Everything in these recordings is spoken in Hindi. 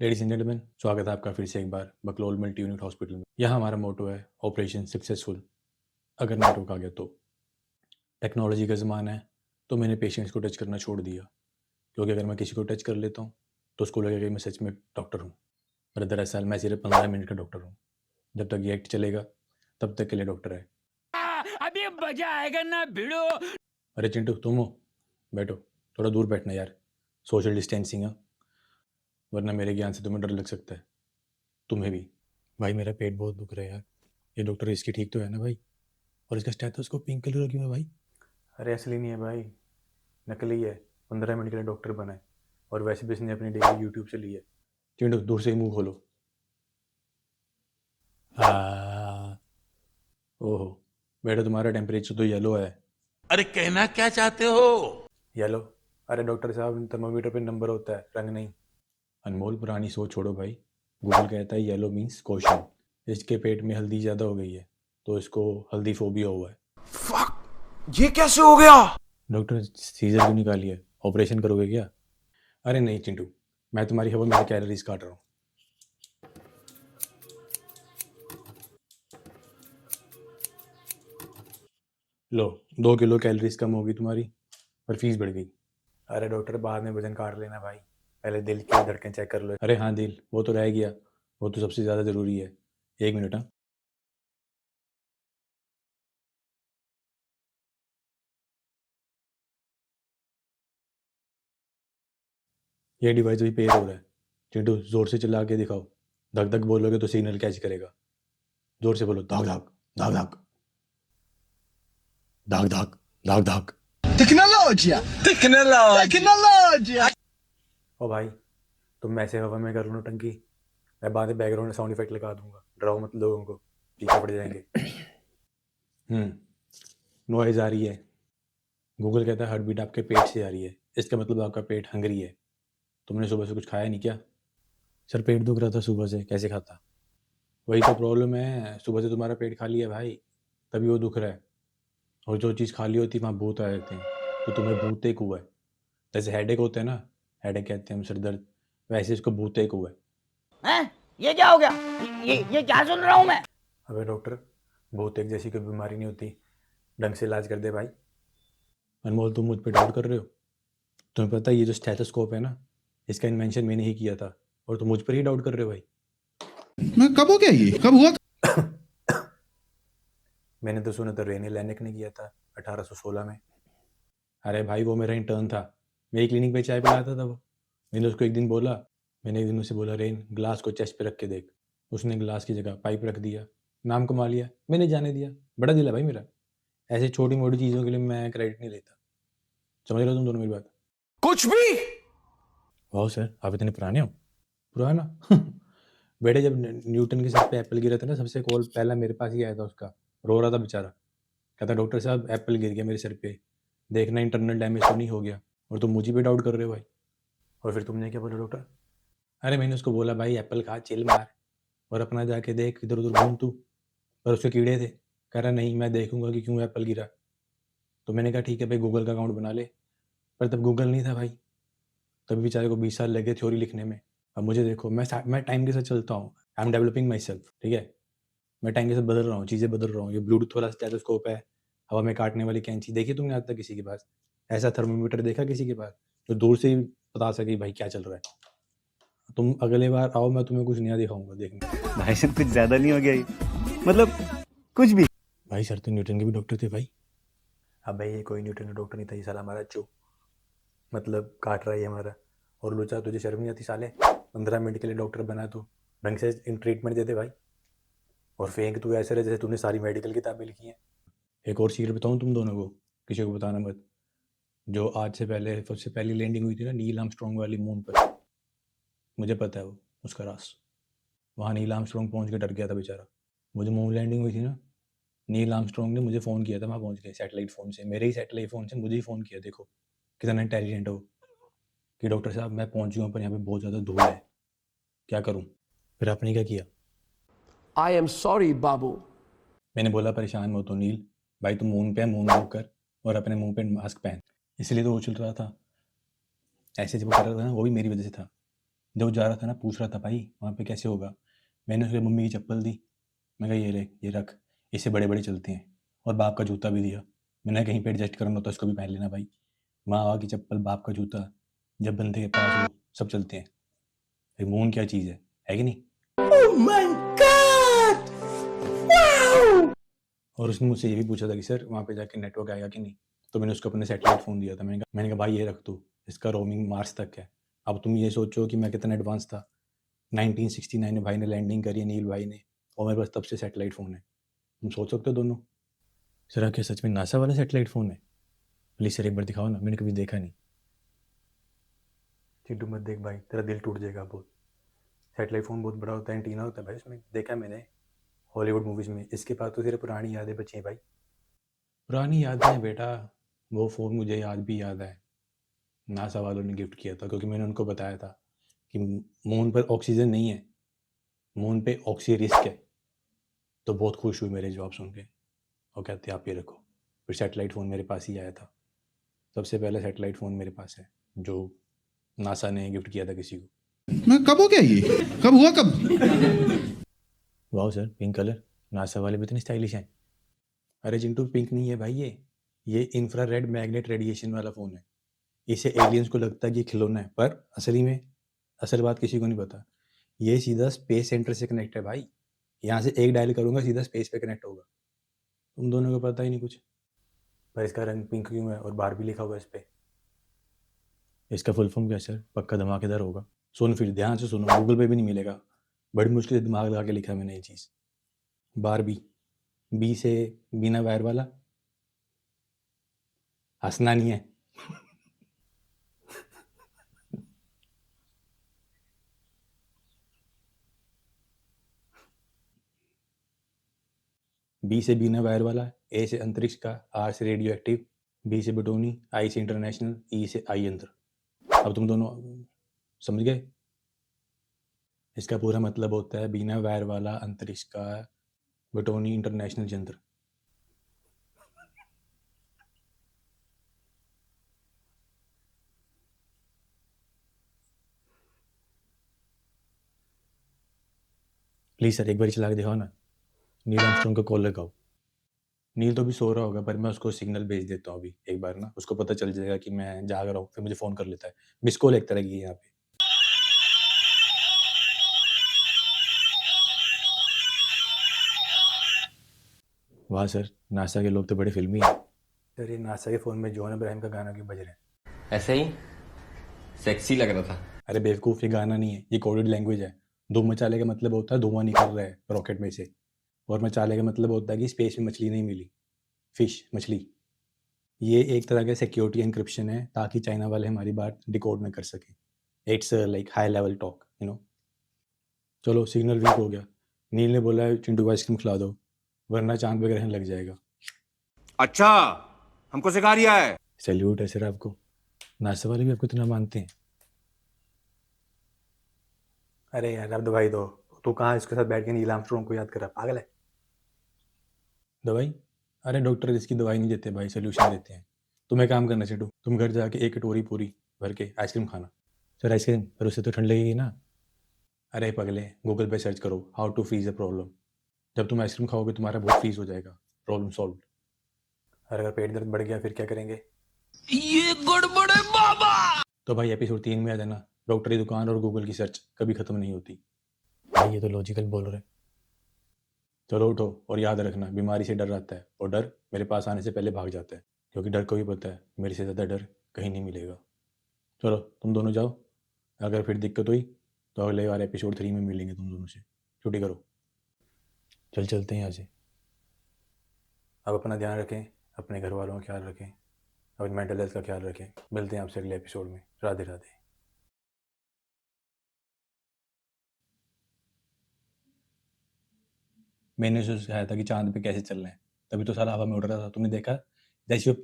लेडीज एंड जेंटलमैन, स्वागत है आपका फिर से एक बार बकलोल मल्टी यूनिट हॉस्पिटल में। यहाँ हमारा मोटो है ऑपरेशन सक्सेसफुल। अगर नेटवर्क आ गया तो टेक्नोलॉजी का ज़माना है, तो मैंने पेशेंट्स को टच करना छोड़ दिया, क्योंकि अगर मैं किसी को टच कर लेता हूँ तो उसको लगेगा कि मैं सच में डॉक्टर हूँ। पर दरअसल मैं सिर्फ 15 मिनट का डॉक्टर हूँ। जब तक ये एक्ट चलेगा तब तक के लिए डॉक्टर है। अभी मजा आएगा ना भिड़ो। अरे चिंटू, तुम हो? बैठो, थोड़ा दूर बैठना यार, सोशल डिस्टेंसिंग है, वरना मेरे ज्ञान से तुम्हें डर लग सकता है, तुम्हें भी। भाई मेरा पेट बहुत दुख रहा है यार, ये डॉक्टर इसकी ठीक तो है ना भाई? और इसका स्टेथोस्कोप पिंक कलर का क्यों है भाई? अरे असली नहीं है भाई, नकली है। 15 मिनट के लिए डॉक्टर बना है, और वैसे भी इसने अपनी डिग्री यूट्यूब से ली है। चिंटू, दूर से ही मुंह खोलो। ओहो बेटा, तुम्हारा टेम्परेचर तो येलो है। अरे कहना क्या चाहते हो? येलो? अरे डॉक्टर साहब, थर्मामीटर पे नंबर होता है, रंग नहीं। अनमोल, पुरानी सोच छोड़ो भाई। गूगल कहता है येलो मीन्स कॉशन। इसके पेट में हल्दी ज़्यादा हो गई है, तो इसको हल्दी फोबिया हुआ है। ये कैसे हो गया? डॉक्टर, सीजर क्यों निकालिए? ऑपरेशन करोगे क्या? अरे नहीं चिंटू, मैं तुम्हारी हवा में कैलोरीज काट रहा हूँ। लो, 2 किलो कैलोरीज कम होगी तुम्हारी, पर फीस बढ़ गई। अरे डॉक्टर, बाद में वजन काट लेना भाई, पहले दिल की धड़कन चेक कर लो। अरे हाँ, दिल वो तो रह गया, वो तो सबसे ज़्यादा ज़रूरी है। 1 मिनट। हाँ, ये डिवाइस भी पेयर हो रहा है। चिंटू, जोर से चिल्ला के दिखाओ। धक धक बोलोगे तो सिग्नल कैच करेगा। जोर से बोलो, धाक धाक धाक धाक धाक धाक धाक धाक। Tecnologia! Tecnologia! ओ भाई, तुम ऐसे हवा में करो नौटंकी, मैं बाद में बैकग्राउंड साउंड इफेक्ट लगा दूंगा। डराओ मत लोगों को, पीछे पड़ जाएंगे। नॉइज आ रही है। गूगल कहता है हार्ट बीट आपके पेट से आ रही है, इसका मतलब आपका पेट हंगरी है। तुमने सुबह से कुछ खाया नहीं क्या? सर, पेट दुख रहा था सुबह से, कैसे खाता? वही तो प्रॉब्लम है, सुबह से तुम्हारा पेट खाली है भाई, तभी वो दुख रहा है। और जो चीज़ खाली होती है वहाँ भूत आ जाते हैं, तो तुम्हें भूत एक हुआ है। जैसे हेडेक होता है ना, हेडेक कहते हैं हम सर दर्द, वैसे इसको भूत एक हुआ है। हैं? ये क्या हो गया? ये क्या सुन रहा हूँ मैं? अबे डॉक्टर, भूत एक जैसी कोई बीमारी नहीं होती, ढंग से इलाज कर दे भाई। अनमोल, तुम मुझ पे डाउट कर रहे हो? तुम्हें पता है ये जो स्टेथोस्कोप है ना, इसका इन्वेंशन मैंने ही किया था, और तुम मुझ पर ही डाउट कर रहे हो भाई। मैं कब हो गया ये कब हुआ? मैंने तो सुना था रेने लैनिक ने किया था 1816 में। अरे भाई, वो मेरा इंटर्न था, मेरी क्लिनिक पे चाय पिलाता था वो। मैंने उसको एक दिन बोला, मैंने एक दिन उसे बोला, रेन ग्लास को चेस्ट पे रख के देख। उसने ग्लास की जगह पाइप रख दिया, नाम कमा लिया, मैंने जाने दिया। बड़ा दिल है भाई मेरा, ऐसे छोटी मोटी चीज़ों के लिए मैं क्रेडिट नहीं लेता। समझ रहे हो तुम दोनों मेरी बात? कुछ भी? वाह सर, आप इतने पुराने हो। पुराना? बेटे, जब न्यूटन के सर पे एप्पल गिरा था ना, सबसे कॉल पहला मेरे पास ही आया था उसका। रो रहा था बेचारा, कहता डॉक्टर साहब एप्पल गिर गया मेरे सर पे, देखना इंटरनल डैमेज तो नहीं हो गया। और तुम मुझे भी डाउट कर रहे हो भाई। और फिर तुमने क्या बोला डॉक्टर? अरे मैंने उसको बोला भाई एप्पल खा, चिल मार, और अपना जाके देख, इधर उधर घूम तू। पर उसके कीड़े थे। कह रहा नहीं, मैं देखूंगा कि क्यों एप्पल गिरा। तो मैंने कहा ठीक है भाई, गूगल का अकाउंट बना ले। पर तब गूगल नहीं था भाई, तभी बेचारे को 20 साल लगे थ्योरी लिखने में। अब मुझे देखो, मैं टाइम के साथ चलता हूँ, I am developing my self, ठीक है? मैं टाइम के साथ बदल रहा हूँ, चीज़ें बदल रहा हूँ। ये ब्लूटूथ वाला स्टेथोस्कोप है, हवा में काटने वाली कैंची देखी तुमने आज तक किसी के पास? ऐसा थर्मोमीटर देखा किसी के पास जो दूर से ही बता सके भाई क्या चल रहा है? तुम अगले बार आओ, मैं तुम्हें कुछ नया दिखाऊंगा, देखना। भाई साहब कुछ ज्यादा नहीं हो गया ये? मतलब कुछ भी। भाई सर तो न्यूटन के भी डॉक्टर थे भाई। अब भाई ये कोई न्यूटन का डॉक्टर नहीं था, ये साला हमारा चो, मतलब काट रहा है ये हमारा। और लोचा, तुझे शर्म नहीं आती साले? 15 मिनट के लिए डॉक्टर बना तो ढंग से इन ट्रीटमेंट देते भाई। और फेंक तू ऐसे रहे जैसे तूने सारी मेडिकल किताबें लिखी हैं। एक और सीक्रेट बताऊँ तुम दोनों को, किसी को बताना मत। जो आज से पहले सबसे पहली लैंडिंग हुई थी ना नील आर्मस्ट्रॉन्ग वाली मून पर, मुझे पता है वो उसका राज। वहाँ नील आर्मस्ट्रॉन्ग पहुँच के डर गया था बेचारा। वो जो मून लैंडिंग हुई थी ना, नील आर्मस्ट्रॉन्ग ने मुझे फ़ोन किया था वहाँ पहुँच के, सैटेलाइट फ़ोन से, मेरे ही सैटेलाइट फ़ोन से मुझे ही फ़ोन किया। देखो कितना इंटेलिजेंट हो, कि डॉक्टर साहब मैं पहुँच गया हूँ पर यहाँ पे बहुत ज़्यादा धूल है, क्या करूँ? फिर आपने क्या किया? I am sorry, Babu. मैंने बोला परेशान मत हो नील भाई, तू मून पे मून वॉक कर और अपने मुंह पे मास्क पहन। इसलिए तो वो चल रहा था, ऐसे जब वो कर रहा था ना, वो भी मेरी वजह से था। जो जा रहा था ना पूछ रहा था भाई वहाँ पे कैसे होगा। मैंने उसके मम्मी की चप्पल दी, मैं कहा ये ले ये रख, इससे बड़े बड़े चलते हैं। और बाप का जूता भी दिया, मैंने कहीं पे एडजस्ट करना होता है उसको भी पहन लेना भाई। माँ बाप की चप्पल, बाप का जूता, जब बंदे के पास हो सब चलते हैं। भाई मून क्या चीज़ है कि नहीं। और उसने मुझसे ये भी पूछा था कि सर वहाँ पे जाके नेटवर्क आएगा कि नहीं। तो मैंने उसको अपने सैटेलाइट फ़ोन दिया था। मैंने कहा भाई ये रख तू, इसका रोमिंग मार्स तक है। अब तुम ये सोचो कि मैं कितना एडवांस था। 1969 में भाई ने लैंडिंग करी है, नील भाई ने, और मेरे पास तब से सैटेलाइट फ़ोन है। तुम सोच सकते हो दोनों। सर आपके सच में नासा वाला सैटेलाइट फ़ोन है? प्लीज़ सर एक बार दिखाओ ना, मैंने कभी देखा नहीं। चिंटू मत देख भाई, तेरा दिल टूट जाएगा बहुत। सैटेलाइट फ़ोन बहुत बड़ा होता है, एंटीना होता है भाई उसमें, देखा है मैंने हॉलीवुड मूवीज़ में। इसके पास तो सिर्फ पुरानी यादें बची हैं भाई। पुरानी यादें बेटा, वो फ़ोन मुझे याद भी याद है, नासा वालों ने गिफ्ट किया था, क्योंकि मैंने उनको बताया था कि मून पर ऑक्सीजन नहीं है, मून पे ऑक्सी रिस्क है। तो बहुत खुश हुई मेरे जवाब सुन के, और कहते आप ये रखो। फिर सैटेलाइट फ़ोन मेरे पास ही आया था, सबसे पहले सैटेलाइट फ़ोन मेरे पास है जो नासा ने गिफ्ट किया था किसी को। मैं कब हो गया ये, कब हुआ कब? वाह सर, पिंक कलर, नासा वाले भी इतने स्टाइलिश हैं। अरे चिंटू पिंक नहीं है भाई, ये इंफ्रारेड मैग्नेट रेडिएशन वाला फ़ोन है। इसे एलियंस को लगता है कि खिलौना है, पर असली में असल बात किसी को नहीं पता। ये सीधा स्पेस सेंटर से कनेक्ट है भाई। यहाँ से एक डायल करूँगा सीधा स्पेस पे कनेक्ट होगा। तुम दोनों को पता ही नहीं कुछ। पर इसका रंग पिंक क्यों है और बार भी लिखा हुआ है इस पर? इसका फुल फॉर्म क्या सर? पक्का धमाकेदार होगा। सुन फिर ध्यान से सुनो, गूगल पे भी नहीं मिलेगा, बड़ी मुश्किल से दिमाग लगा के लिखा है मैंने ये चीज़। बारबी, बी से बिना वायर वाला, हंसना नहीं है। बी से बिना वायर वाला, ए से अंतरिक्ष का, आर से रेडियो एक्टिव, बी से बटोनी, आई से इंटरनेशनल, ई से आई यंत्र। अब तुम दोनों समझ गए? इसका पूरा मतलब होता है बिना वायर वाला, अंतरिक्ष का, बटोनी, इंटरनेशनल यंत्र। प्लीज़ सर एक बार चला के दिखाओ ना। नील आर्मस्ट्रॉन्ग का कॉल लगाओ। नील तो भी सो रहा होगा, पर मैं उसको सिग्नल भेज देता हूँ अभी एक बार ना, उसको पता चल जाएगा कि मैं जाग रहा हूँ, फिर मुझे फ़ोन कर लेता है। मिस कॉल एक तरह की है यहाँ पे। वाह सर, नासा के लोग तो बड़े फिल्मी हैं। सर ये नासा के फ़ोन में जॉन अब्राहम का गाना क्यों बज रहा है? ऐसे ही सेक्सी लग रहा था। अरे बेवकूफ़, ये गाना नहीं है, ये कोडेड लैंग्वेज है। धूम मचाले का मतलब होता है धुआं निकल रहा है रॉकेट में से, और मचाले का मतलब होता है कि स्पेस में मछली नहीं मिली, फिश, मछली। ये एक तरह का सिक्योरिटी एन्क्रिप्शन है ताकि चाइना वाले हमारी बात डिकोड ना कर सकें। It's like high level talk, you know. चलो सिग्नल वीक हो गया। नील ने बोला है चिंटू को आइसक्रीम खिला दो, वरना चांद पे ग्रहण लग जाएगा। अच्छा, हमको सिखा रिया है। सैल्यूट है सर आपको, नासा वाले भी आपको इतना मानते हैं। अरे यार अब दवाई दो, तू कहाँ इसके साथ बैठ के नील आर्मस्ट्रॉन्ग को याद करा, पागल है। दवाई? अरे डॉक्टर इसकी दवाई नहीं देते भाई, सोल्यूशन देते हैं। तुम एक काम करना चिंटू, तुम घर जाके एक कटोरी पूरी भर के आइसक्रीम खाना। सर आइसक्रीम, पर उससे तो ठंड लगेगी ना। अरे पगले, गूगल पे सर्च करो how to freeze a problem. जब तुम आइसक्रीम खाओगे तुम्हारा बहुत फ्रीज हो जाएगा, प्रॉब्लम सॉल्व। और अगर पेट दर्द बढ़ गया फिर क्या करेंगे? ये गड़बड़ है बाबा। तो भाई एपिसोड 3 में आ जाना। डॉक्टर की दुकान और गूगल की सर्च कभी ख़त्म नहीं होती। भाई ये तो लॉजिकल बोल रहे। चलो उठो, और याद रखना बीमारी से डर आता है, और डर मेरे पास आने से पहले भाग जाता है, क्योंकि डर को भी पता है मेरे से ज़्यादा डर कहीं नहीं मिलेगा। चलो तुम दोनों जाओ, अगर फिर दिक्कत हुई तो अगले बार एपिसोड 3 में मिलेंगे तुम दोनों से। छुट्टी करो, चलते हैं यहाँ से। अब अपना ध्यान रखें, अपने घर वालों का ख्याल रखें, अपनी मेंटल हेल्थ का ख्याल रखें। मिलते हैं आपसे अगले एपिसोड में। राधे राधे। मैंने उसे सिखाया था कि चांद पे कैसे चलना है, तभी तो साला हवा में उड़ रहा था। तुमने देखा जैसे वो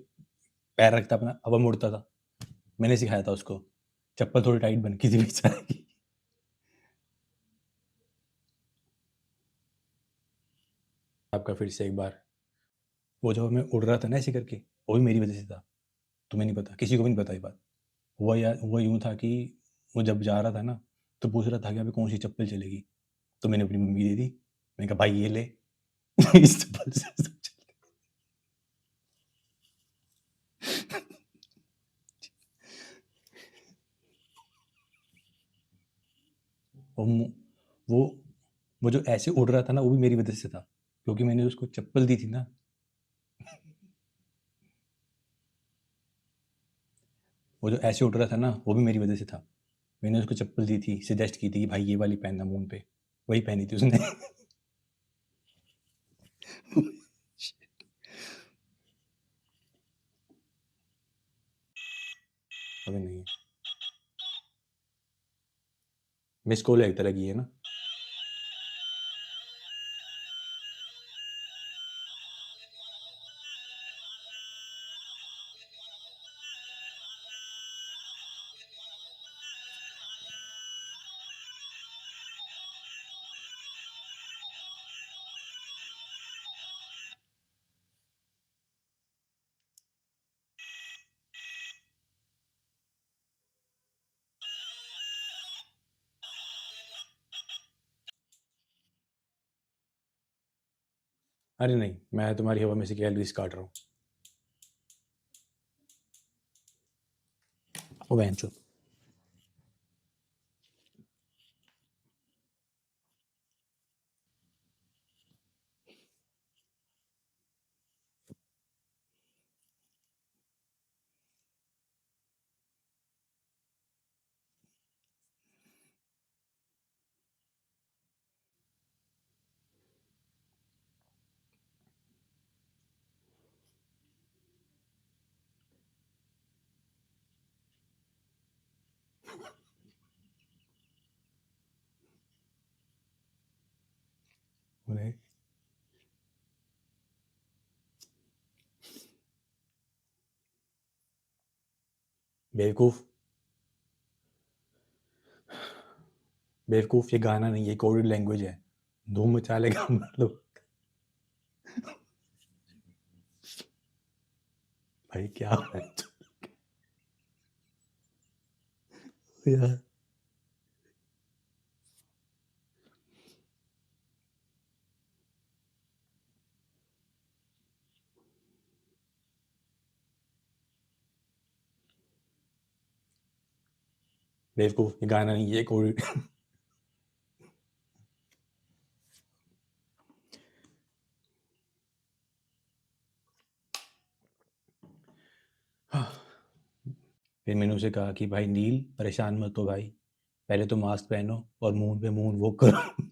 पैर रखता अपना हवा में उड़ता था। मैंने सिखाया था उसको। चप्पल थोड़ी टाइट बन किसी बेचारे की। आपका फिर से एक बार, वो जो मैं उड़ रहा था ना ऐसे करके, वो भी मेरी वजह से था। तुम्हें नहीं पता, किसी को भी नहीं पता ये बात। हुआ यूँ था कि वो जब जा रहा था ना, तो पूछ रहा था कि अभी कौन सी चप्पल चलेगी, तो मैंने अपनी मम्मी दे दी। मैंने कहा भाई ये ले इस चप्पल से सब चल। और वो वो जो ऐसे उड़ रहा था ना, वो भी मेरी वजह से था, क्योंकि मैंने उसको चप्पल दी थी ना। वो जो ऐसे उड़ रहा था ना, वो भी मेरी वजह से था। मैंने उसको चप्पल दी थी, सजेस्ट की थी कि भाई ये वाली पहनना मून पे, वही पहनी थी उसने। अबे नहीं, मिस कॉल एक तरह की है ना। अरे नहीं, मैं तुम्हारी हवा में से कैलोरीज काट रहा हूँ। ओ बहनचोद। बोले, बेवकूफ बेवकूफ, ये गाना नहीं, ये कोडेड लैंग्वेज है। धूम मचा लेगा मतलब। भाई क्या है यार। बेवकूफ, ये गाना नहीं, ये कोडेड। फिर मैंने उसे कहा कि भाई नील, परेशान मत हो भाई, पहले तो मास्क पहनो और मून पे मून वॉक करो।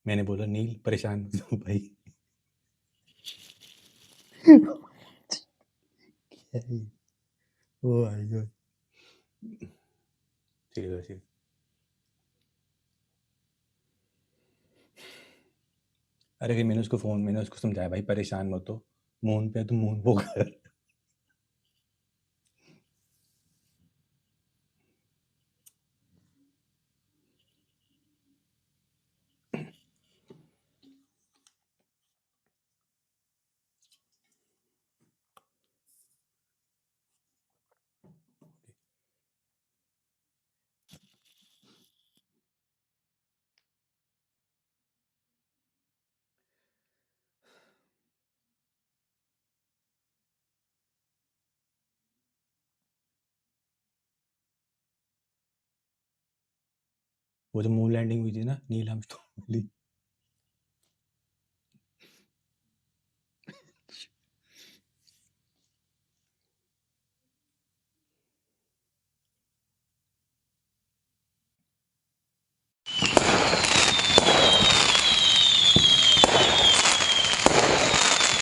मैंने बोला नील, परेशान मत हो भाई। Oh my God. सीरियस। अरे फिर मैंने उसको समझाया भाई परेशान मत हो, मून पे तो मून वॉक कर। वो जो मून लैंडिंग हुई थी ना नील आर्मस्ट्रॉन्ग वाली,